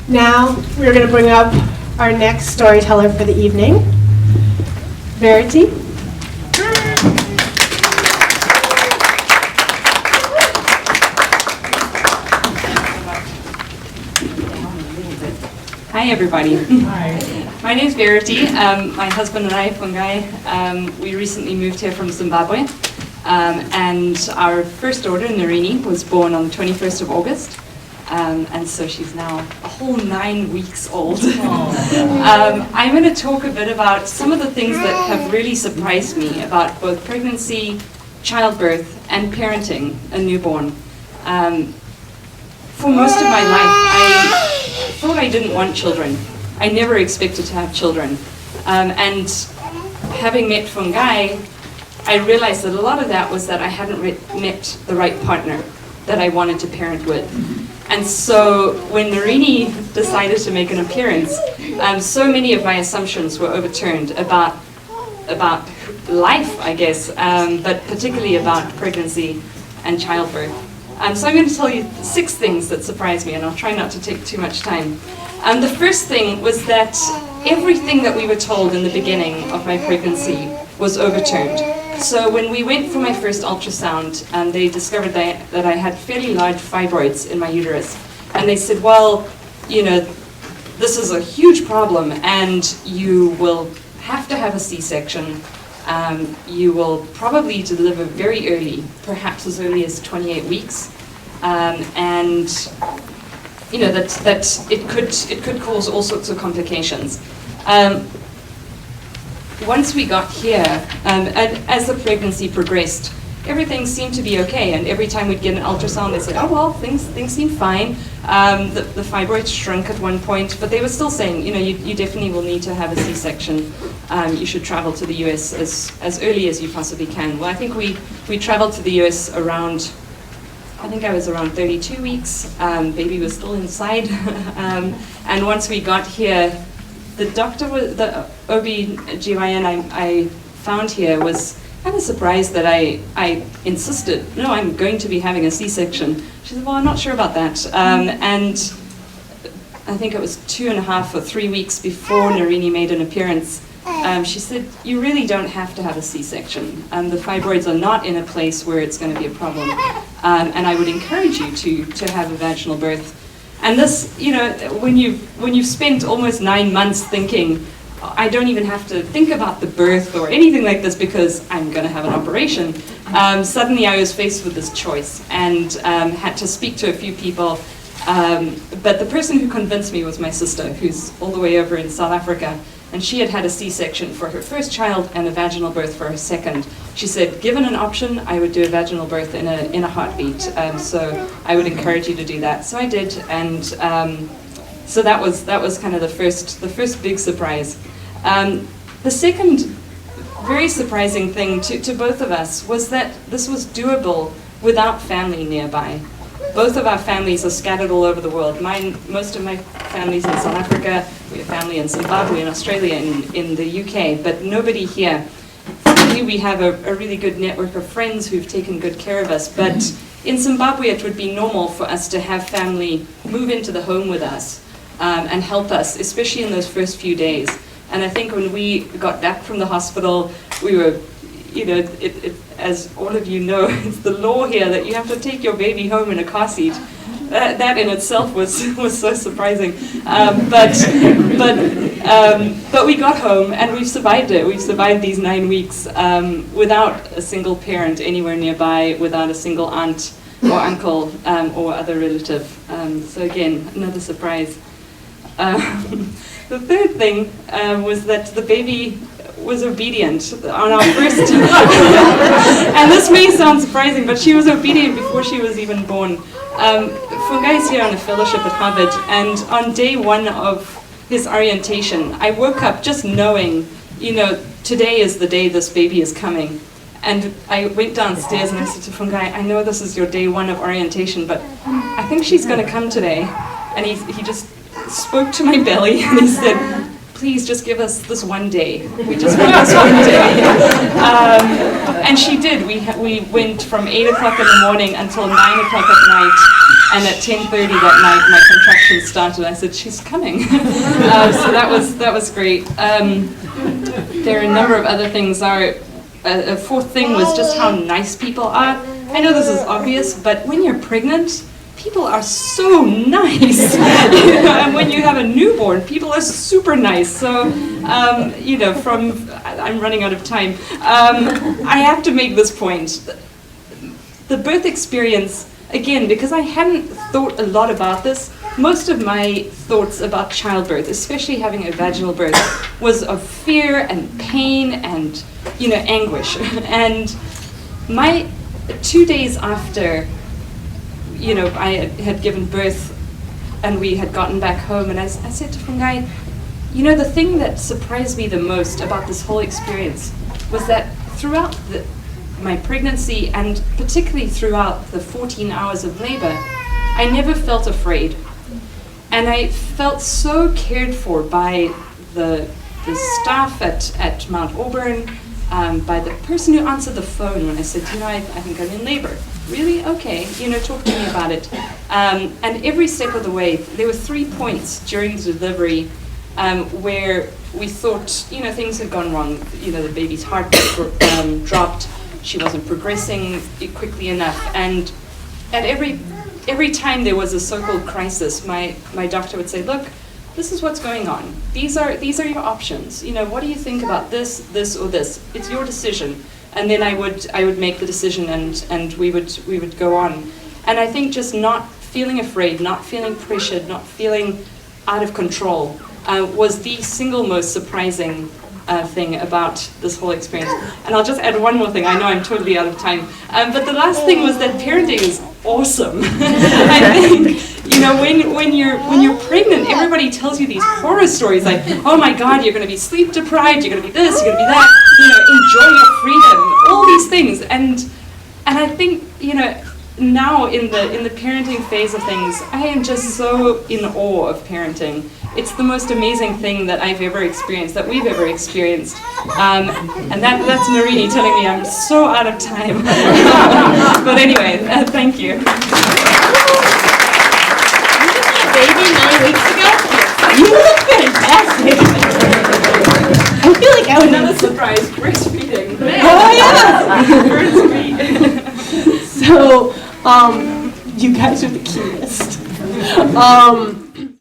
Now we're going to bring up our next storyteller for the evening, Verity. Hi, everybody. Hi. My name is Verity. My husband and I, Fungai, we recently moved here from Zimbabwe. And our first daughter, Narini, was born on the 21st of August. And so she's now a whole 9 weeks old. I'm going to talk a bit about some of the things that have really surprised me about both pregnancy, childbirth, and parenting a newborn. For most of my life, I thought I didn't want children. I never expected to have children. And having met Fungai, I realized that a lot of that was that I hadn't met the right partner that I wanted to parent with. And so when Narini decided to make an appearance, so many of my assumptions were overturned about life, I guess, but particularly about pregnancy and childbirth. So I'm going to tell you 6 things that surprised me, and I'll try not to take too much time. The first thing was that everything that we were told in the beginning of my pregnancy was overturned. So when we went for my first ultrasound, they discovered that I had fairly large fibroids in my uterus. And they said, well, you know, this is a huge problem, and you will have to have a C-section. You will probably deliver very early, perhaps as early as 28 weeks. And you know, that it could cause all sorts of complications. Once we got here, and as the pregnancy progressed, everything seemed to be okay. And every time we'd get an ultrasound, they said, oh, well, things seem fine. The fibroids shrunk at one point, but they were still saying, you know, you definitely will need to have a C-section. You should travel to the US as early as you possibly can. Well, I think we traveled to the US around, I think I was around 32 weeks. Baby was still inside. And once we got here, the doctor, the OB-GYN I found here was kind of surprised that I insisted, no, I'm going to be having a C-section. She said, well, I'm not sure about that. And I think it was 2.5 or 3 weeks before Narini made an appearance, she said, you really don't have to have a C-section. The fibroids are not in a place where it's going to be a problem. And I would encourage you to have a vaginal birth. And this, you know, when you've spent almost 9 months thinking, I don't even have to think about the birth or anything like this because I'm going to have an operation, suddenly I was faced with this choice and had to speak to a few people. But the person who convinced me was my sister, who's all the way over in South Africa. And she had had a C-section for her first child and a vaginal birth for her second. She said, given an option, I would do a vaginal birth in a heartbeat. So I would encourage you to do that. So I did, and so that was kind of the first big surprise. The second very surprising thing to both of us was that this was doable without family nearby. Both of our families are scattered all over the world. Most of my family's in South Africa, we have family in Zimbabwe, in Australia, in the UK, but nobody here. Fortunately, we have a really good network of friends who've taken good care of us, but in Zimbabwe it would be normal for us to have family move into the home with us and help us, especially in those first few days. And I think when we got back from the hospital, we were, you know, as all of you know, it's the law here that you have to take your baby home in a car seat. That in itself was so surprising. But we got home and we've survived it. We've survived these 9 weeks without a single parent anywhere nearby, without a single aunt or uncle or other relative. So again, another surprise. The third thing was that the baby was obedient on our first, and this may sound surprising, but she was obedient before she was even born. Fungai is here on a fellowship at Harvard, and on day 1 of his orientation, I woke up just knowing, you know, today is the day this baby is coming. And I went downstairs and I said to Fungai, I know this is your day 1 of orientation, but I think she's going to come today. And he just spoke to my belly and he said, please just give us this one day. We just want this one day. And she did. We went from 8 o'clock in the morning until 9 o'clock at night And at 10:30 that night, my contractions started. I said, "She's coming." So that was great. There are a number of other things. A fourth thing was just how nice people are. I know this is obvious, but when you're pregnant, people are so nice. And when you have a newborn, people are super nice. So, I'm running out of time. I have to make this point. The birth experience, again, because I hadn't thought a lot about this, most of my thoughts about childbirth, especially having a vaginal birth, was of fear and pain and, anguish. And 2 days after, I had given birth and we had gotten back home, and I said to Fungai, the thing that surprised me the most about this whole experience was that throughout my pregnancy, and particularly throughout the 14 hours of labor, I never felt afraid. And I felt so cared for by the staff at Mount Auburn, by the person who answered the phone when I said, I think I'm in labor. Really? Okay, talk to me about it. And every step of the way, there were 3 points during the delivery where we thought, things had gone wrong. The baby's heart dropped. She wasn't progressing quickly enough. And at every time there was a so-called crisis, my doctor would say, "Look, this is what's going on. These are your options. What do you think about this, or this? It's your decision." And then I would make the decision, and we would go on. And I think just not feeling afraid, not feeling pressured, not feeling out of control was the single most surprising thing about this whole experience. And I'll just add one more thing. I know I'm totally out of time. But the last thing was that parenting is awesome. I think, when you're pregnant, everybody tells you these horror stories like, "Oh my God, you're going to be sleep deprived, you're going to be this, you're going to be that, enjoy your freedom," all these things. And I think, now in the parenting phase of things, I am just so in awe of parenting. It's the most amazing thing that I've ever experienced, that we've ever experienced. And that's Narini telling me I'm so out of time. But anyway, thank you. Baby 9 weeks ago? You look fantastic. I feel like I would Another surprise, breastfeeding. Oh yeah! So, you guys are the cutest.